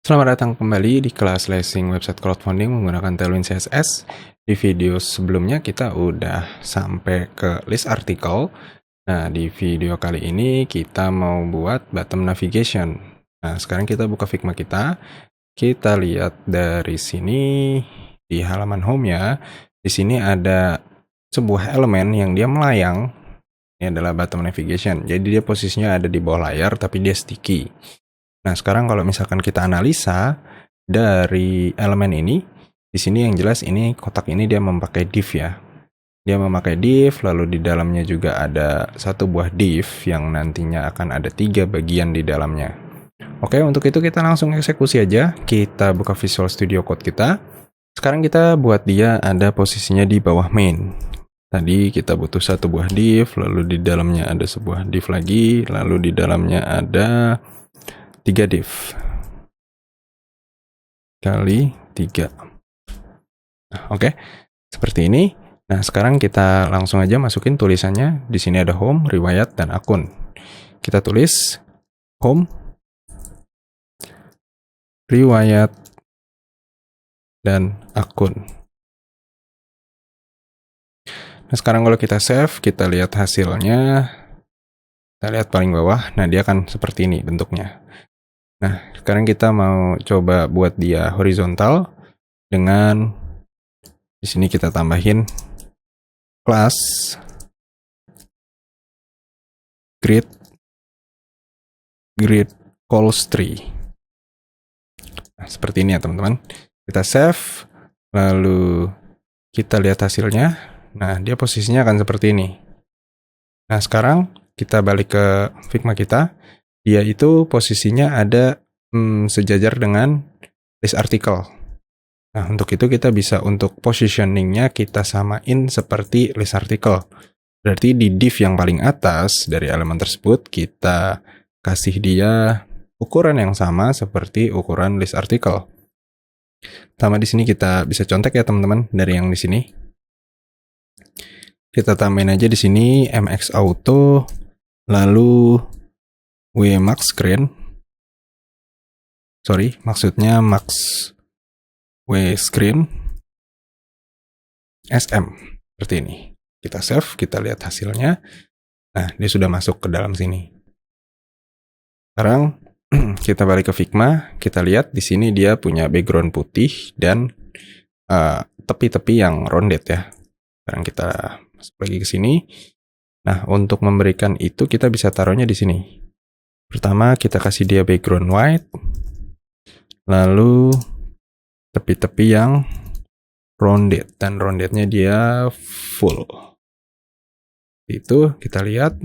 Selamat datang kembali di kelas Lessing Website Crowdfunding menggunakan Tailwind CSS. Di video sebelumnya kita udah sampai ke list artikel. Nah, di video kali ini kita mau buat bottom navigation. Nah, sekarang kita buka Figma kita. Kita lihat dari sini di halaman home ya. Di sini ada sebuah elemen yang dia melayang. Ini adalah bottom navigation. Jadi dia posisinya ada di bawah layar tapi dia sticky. Nah, sekarang kalau misalkan kita analisa dari elemen ini, di sini yang jelas ini kotak ini dia memakai div ya. Dia memakai div, lalu di dalamnya juga ada satu buah div yang nantinya akan ada 3 bagian di dalamnya. Oke, untuk itu kita langsung eksekusi aja. Kita buka Visual Studio Code kita. Sekarang kita buat dia ada posisinya di bawah main. Tadi kita butuh satu buah div, lalu di dalamnya ada sebuah div lagi, lalu di dalamnya ada 3 div kali 3. Nah, oke. Seperti ini. Nah, sekarang kita langsung aja masukin tulisannya. Di sini ada home, riwayat, dan akun. Kita tulis home, riwayat, dan akun. Nah, sekarang kalau kita save, kita lihat hasilnya. Kita lihat paling bawah. Nah, dia akan seperti ini bentuknya. Nah, sekarang kita mau coba buat dia horizontal dengan di sini kita tambahin class grid calls tree. Nah, seperti ini ya teman-teman. Kita save, lalu kita lihat hasilnya. Nah, dia posisinya akan seperti ini. Nah, sekarang kita balik ke Figma kita. Dia itu posisinya ada sejajar dengan list article. Nah, untuk itu kita bisa untuk positioningnya kita samain seperti list article. Berarti di div yang paling atas dari elemen tersebut kita kasih dia ukuran yang sama seperti ukuran list article. Sama di sini kita bisa contek ya teman-teman dari yang di sini. Kita tambahin aja di sini MX Auto, lalu Wmax Screen. Sorry, maksudnya Max W Screen SM seperti ini. Kita save, kita lihat hasilnya. Nah, dia sudah masuk ke dalam sini. Sekarang kita balik ke Figma, kita lihat di sini dia punya background putih dan tepi-tepi yang rounded ya. Sekarang kita masuk lagi ke sini. Nah, untuk memberikan itu kita bisa taruhnya di sini. Pertama kita kasih dia background white, lalu tepi-tepi yang rounded dan roundednya dia full. Itu kita lihat.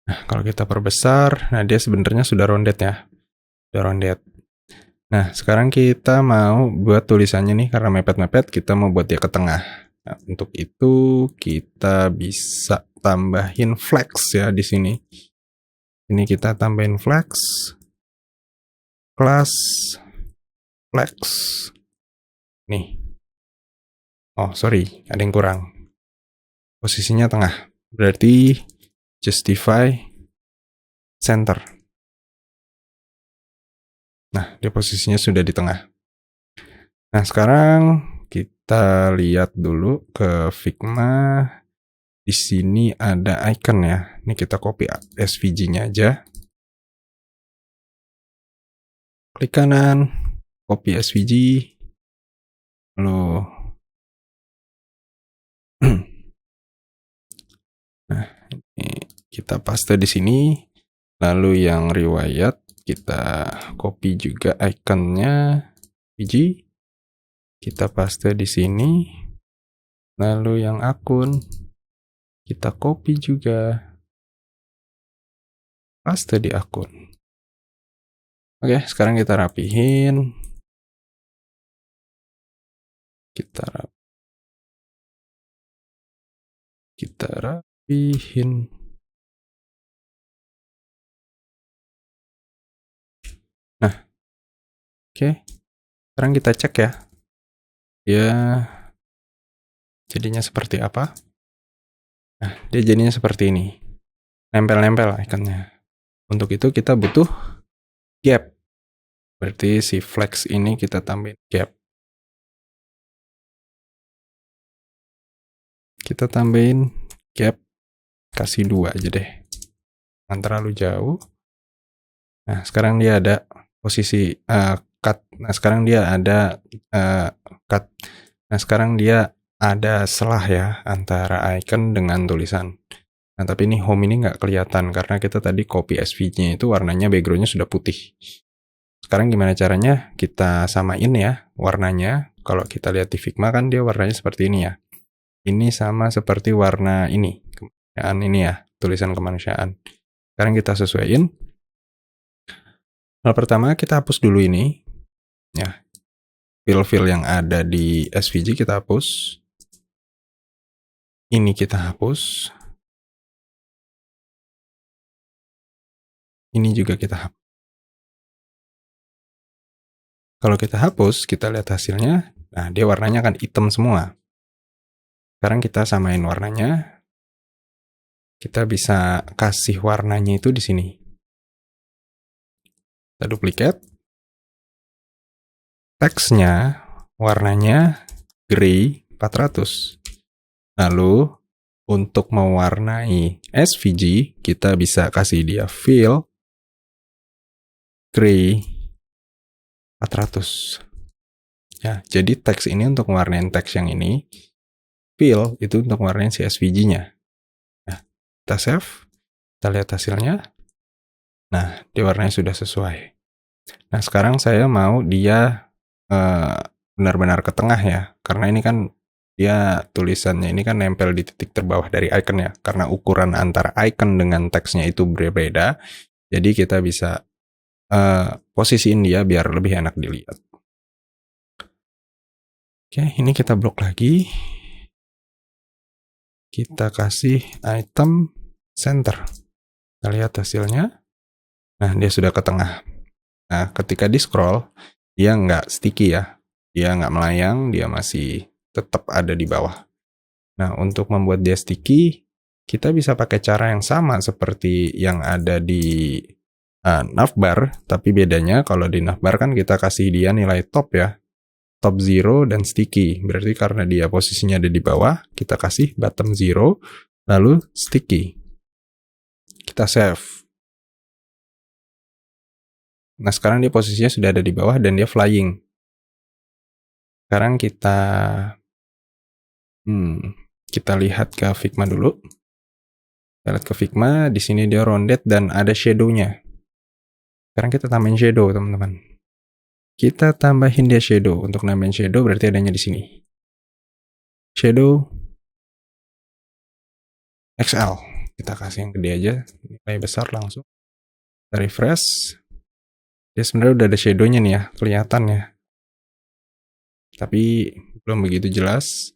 Nah, kalau kita perbesar, nah dia sebenarnya sudah rounded ya. Sudah rounded. Nah, sekarang kita mau buat tulisannya nih, karena mepet-mepet, kita mau buat dia ke tengah. Nah, untuk itu kita bisa tambahin flex ya di sini. Ini kita tambahin flex, class, flex. Nih. Oh, sorry, ada yang kurang. Posisinya tengah. Berarti justify center. Nah, dia posisinya sudah di tengah. Nah, sekarang kita lihat dulu ke Figma. Di sini ada icon ya. Ini kita copy SVG-nya aja. Klik kanan, copy SVG. Lalu nah, ini kita paste di sini. Lalu yang riwayat kita copy juga ikonnya SVG. Kita paste di sini. Lalu yang akun kita copy juga, paste di akun. Oke, sekarang kita rapihin. Kita rapihin. Nah, oke. Sekarang kita cek ya. Dia jadinya seperti apa? Nah, dia jadinya seperti ini. Nempel-nempel ikonnya. Untuk itu kita butuh gap. Berarti si flex ini kita tambahin gap. Kita tambahin gap, kasih 2 aja deh. Jangan terlalu jauh. Nah, sekarang dia ada posisi cut. Nah, sekarang dia ada cut. Nah, sekarang dia ada selah ya antara icon dengan tulisan. Nah, tapi ini home ini nggak kelihatan karena kita tadi copy SVG-nya itu warnanya background-nya sudah putih. Sekarang gimana caranya? Kita samain ya warnanya. Kalau kita lihat di Figma kan dia warnanya seperti ini ya. Ini sama seperti warna ini, kemanusiaan ini ya, tulisan kemanusiaan. Sekarang kita sesuaiin. Hal pertama kita hapus dulu ini. Ya, fill-fill yang ada di SVG kita hapus. Ini kita hapus. Ini juga kita hapus. Kalau kita hapus, kita lihat hasilnya. Nah, dia warnanya kan hitam semua. Sekarang kita samain warnanya. Kita bisa kasih warnanya itu di sini. Kita duplicate. Teksnya warnanya gray 400. Lalu untuk mewarnai SVG, kita bisa kasih dia fill gray 400. Ya, jadi teks ini untuk mewarnai teks yang ini, fill itu untuk mewarnai si SVG-nya. Nah, kita save, kita lihat hasilnya. Nah, dia warnanya sudah sesuai. Nah, sekarang saya mau dia benar-benar ke tengah ya, karena ini kan dia tulisannya ini kan nempel di titik terbawah dari icon ya, karena ukuran antara icon dengan teksnya itu berbeda, jadi kita bisa posisiin dia biar lebih enak dilihat. Oke, ini kita blok lagi, kita kasih item center, kita lihat hasilnya. Nah, dia sudah ke tengah. Nah, ketika di scroll dia nggak sticky ya, dia nggak melayang, dia masih tetap ada di bawah. Nah, untuk membuat dia sticky, kita bisa pakai cara yang sama seperti yang ada di navbar, tapi bedanya kalau di navbar kan kita kasih dia nilai top ya, top 0 dan sticky. Berarti karena dia posisinya ada di bawah, kita kasih bottom 0, lalu sticky. Kita save. Nah, sekarang dia posisinya sudah ada di bawah dan dia flying. Sekarang kita lihat ke Figma dulu. Kita lihat ke Figma, di sini dia rounded dan ada shadow-nya. Sekarang kita tambahin shadow, teman-teman. Kita tambahin dia shadow. Untuk nambahin shadow berarti adanya di sini. Shadow XL. Kita kasih yang gede aja, nilai besar langsung. Kita refresh. Dia sebenarnya udah ada shadow-nya nih ya, kelihatan ya. Tapi belum begitu jelas.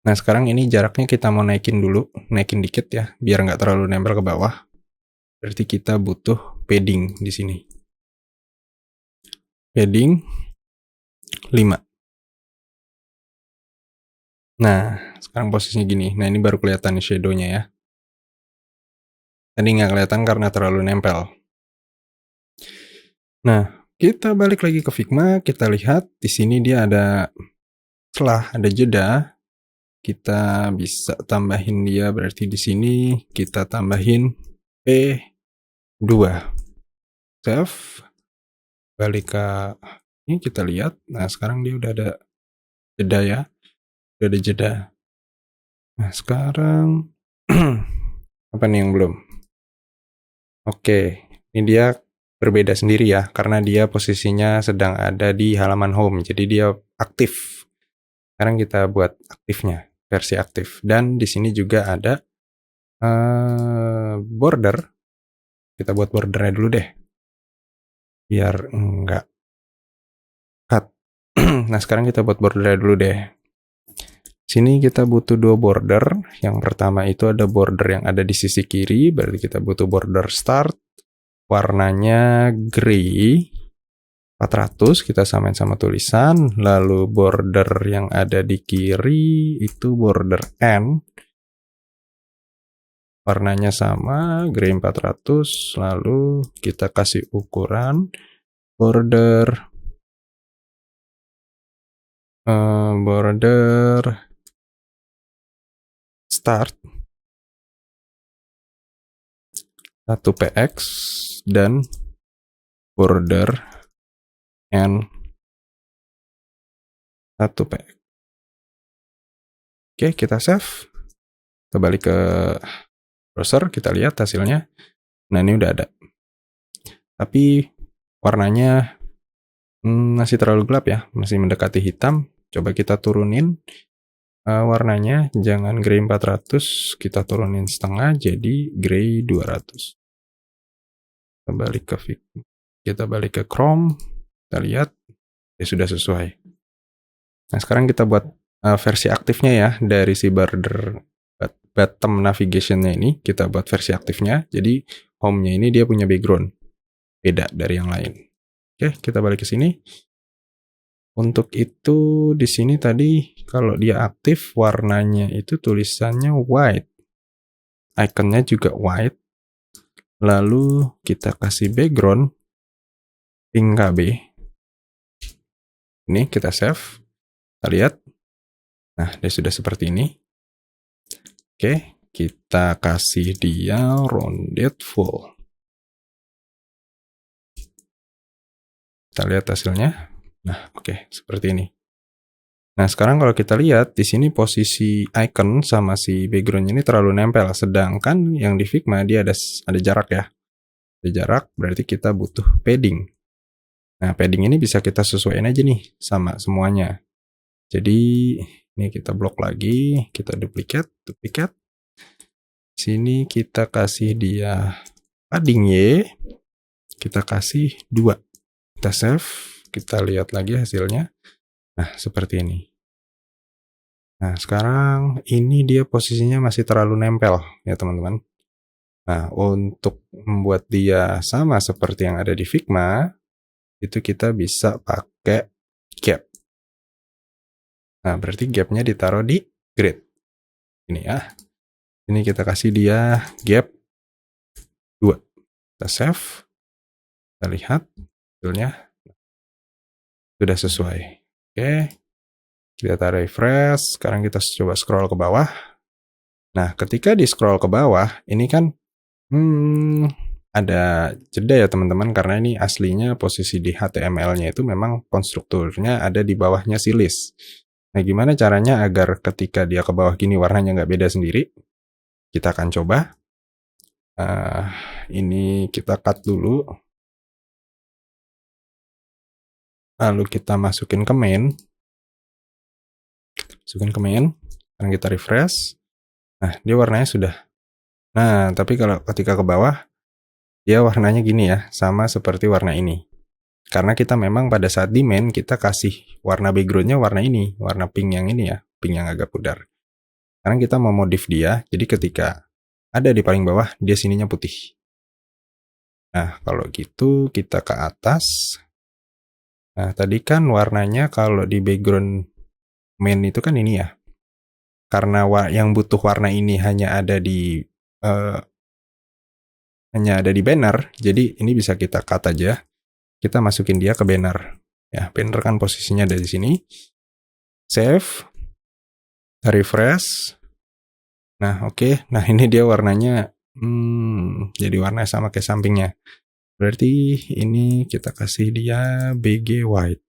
Nah, sekarang ini jaraknya kita mau naikin dulu, naikin dikit ya, biar nggak terlalu nempel ke bawah. Berarti kita butuh padding di sini. Padding 5. Nah, sekarang posisinya gini. Nah, ini baru kelihatan nih shadow-nya ya. Tadi nggak kelihatan karena terlalu nempel. Nah, kita balik lagi ke Figma, kita lihat di sini dia ada setelah ada jeda. Kita bisa tambahin dia, berarti di sini kita tambahin P2. Save. Balik ke ini kita lihat. Nah, sekarang dia udah ada jeda ya. Udah ada jeda. Nah, sekarang apa nih yang belum? Oke, ini dia berbeda sendiri ya, karena dia posisinya sedang ada di halaman home, jadi dia aktif. Sekarang kita buat aktifnya, versi aktif. Dan di sini juga ada border. Kita buat bordernya dulu deh, biar enggak cut. Nah, sekarang kita buat bordernya dulu deh. Sini kita butuh 2 border. Yang pertama itu ada border yang ada di sisi kiri, berarti kita butuh border start. Warnanya gray 400, kita samain sama tulisan. Lalu border yang ada di kiri itu border N, warnanya sama, gray 400. Lalu kita kasih ukuran border start 1px dan border end 1px. Oke, kita save. Kita balik ke browser, kita lihat hasilnya. Nah, ini udah ada. Tapi warnanya masih terlalu gelap ya, masih mendekati hitam. Coba kita turunin warnanya, jangan gray 400, kita turunin setengah jadi gray 200. Kita balik ke Chrome, kita lihat ya sudah sesuai. Nah, sekarang kita buat versi aktifnya ya, dari si border bottom navigation-nya ini, kita buat versi aktifnya. Jadi home-nya ini dia punya background, beda dari yang lain. Oke, kita balik ke sini. Untuk itu di sini tadi kalau dia aktif warnanya itu tulisannya white, ikonnya juga white. Lalu kita kasih background pink KB. Ini kita save, kita lihat. Nah, dia sudah seperti ini. Oke, kita kasih dia rounded full. Kita lihat hasilnya. Nah, oke, seperti ini. Nah, sekarang kalau kita lihat di sini posisi icon sama si background ini terlalu nempel, sedangkan yang di Figma dia ada jarak ya. Ada jarak berarti kita butuh padding. Nah, padding ini bisa kita sesuaiin aja nih sama semuanya. Jadi ini kita blok lagi, kita duplicate. Sini kita kasih dia padding Y, kita kasih 2. Kita save, kita lihat lagi hasilnya. Nah, seperti ini. Nah, sekarang ini dia posisinya masih terlalu nempel ya teman-teman. Nah, untuk membuat dia sama seperti yang ada di Figma, itu kita bisa pakai gap. Nah, berarti gapnya ditaruh di grid. Ini ya. Ini kita kasih dia gap 2. Kita save. Kita lihat hasilnya. Sudah sesuai. Oke. Kita refresh. Sekarang kita coba scroll ke bawah. Nah, ketika di scroll ke bawah, ini kan ada jeda ya teman-teman, karena ini aslinya posisi di HTML-nya itu memang konstrukturnya ada di bawahnya si list. Nah, gimana caranya agar ketika dia ke bawah gini warnanya nggak beda sendiri? Kita akan coba. Ini kita cut dulu. Lalu kita masukin ke main. Sekarang kita refresh. Nah, dia warnanya sudah. Nah, tapi kalau ketika ke bawah, dia warnanya gini ya, sama seperti warna ini. Karena kita memang pada saat di main, kita kasih warna background-nya warna ini, warna pink yang ini ya, pink yang agak pudar. Sekarang kita mau modif dia, jadi ketika ada di paling bawah, dia sininya putih. Nah, kalau gitu kita ke atas. Nah, tadi kan warnanya kalau di background main itu kan ini ya. Karena yang butuh warna ini hanya ada di banner, jadi ini bisa kita cut aja. Kita masukin dia ke banner. Ya, banner kan posisinya ada di sini. Save. Refresh. Nah, oke. Nah, ini dia warnanya jadi warna sama kayak sampingnya. Berarti ini kita kasih dia BG white.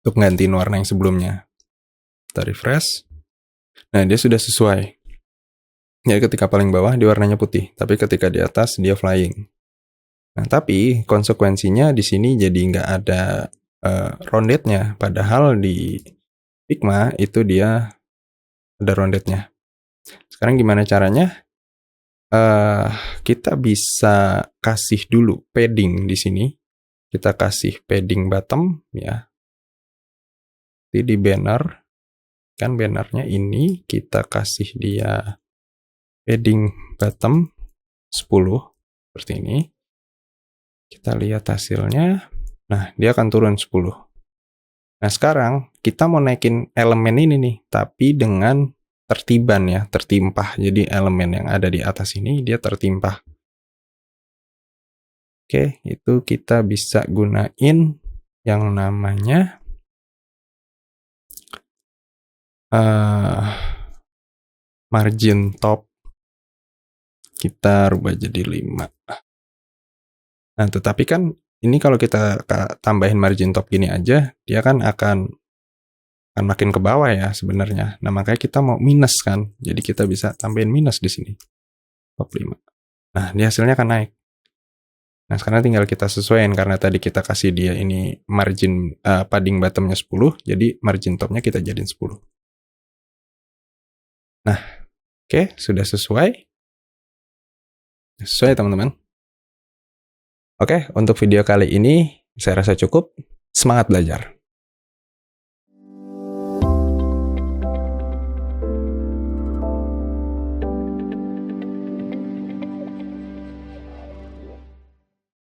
Untuk gantiin warna yang sebelumnya. Kita refresh. Nah, dia sudah sesuai. Ya, ketika paling bawah dia warnanya putih, tapi ketika di atas dia flying. Nah, tapi konsekuensinya di sini jadi nggak ada rounded-nya, padahal di Figma itu dia ada rounded-nya. Sekarang gimana caranya? Kita bisa kasih dulu padding di sini. Kita kasih padding bottom ya. Di banner, kan bannernya ini kita kasih dia padding bottom 10 seperti ini. Kita lihat hasilnya. Nah, dia akan turun 10. Nah, sekarang kita mau naikin elemen ini nih, tapi dengan tertiban ya, tertimpah. Jadi elemen yang ada di atas ini dia tertimpah. Oke, itu kita bisa gunain yang namanya margin top. Kita rubah jadi 5. Nah, tetapi kan ini kalau kita tambahin margin top gini aja, dia kan akan makin ke bawah ya sebenarnya. Nah, makanya kita mau minus kan. Jadi kita bisa tambahin minus di sini. Top 5. Nah, ini hasilnya akan naik. Nah, sekarang tinggal kita sesuaiin karena tadi kita kasih dia ini margin padding bottomnya 10, jadi margin topnya kita jadiin 10. Nah, oke, sudah sesuai. Sesuai teman-teman. Oke, untuk video kali ini saya rasa cukup. Semangat belajar!